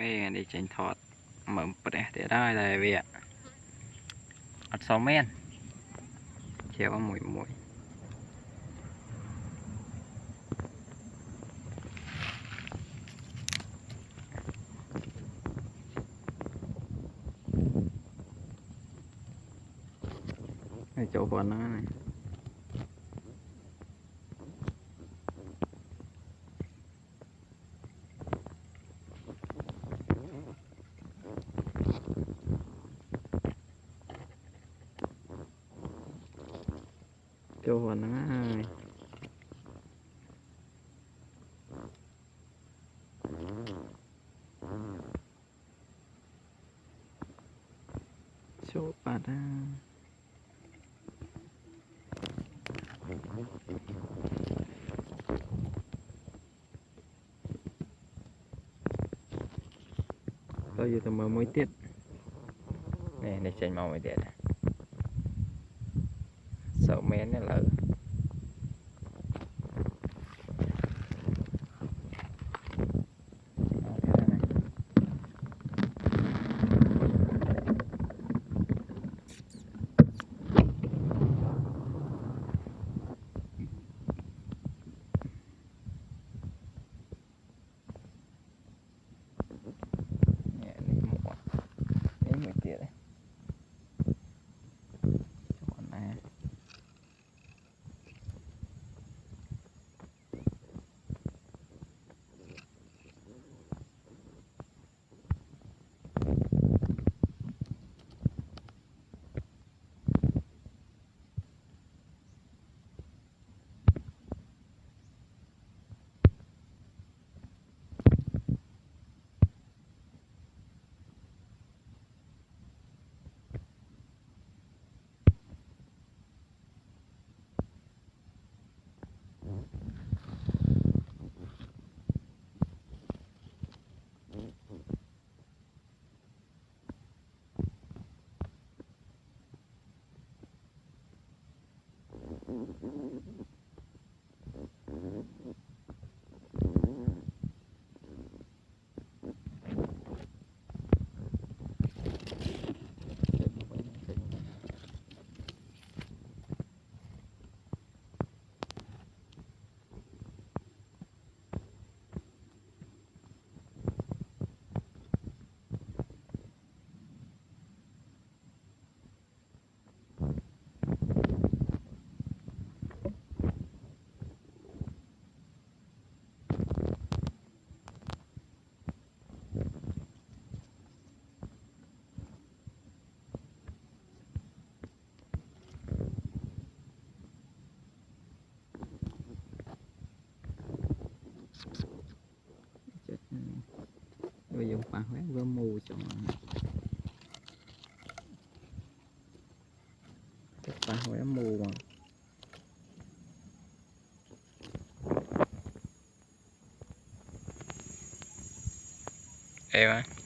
mấy đi chỉnh thọt mở bật để đây là vì ạ ở sáu men chiều mũi mũi chỗ còn nó này chỗ còn nó này chỗ bạn có gì tầm mới tiết này để chỉnh màu mới tiết sợ mén này là bây giờ phá hoét với mù cho phá hoét mù mà em á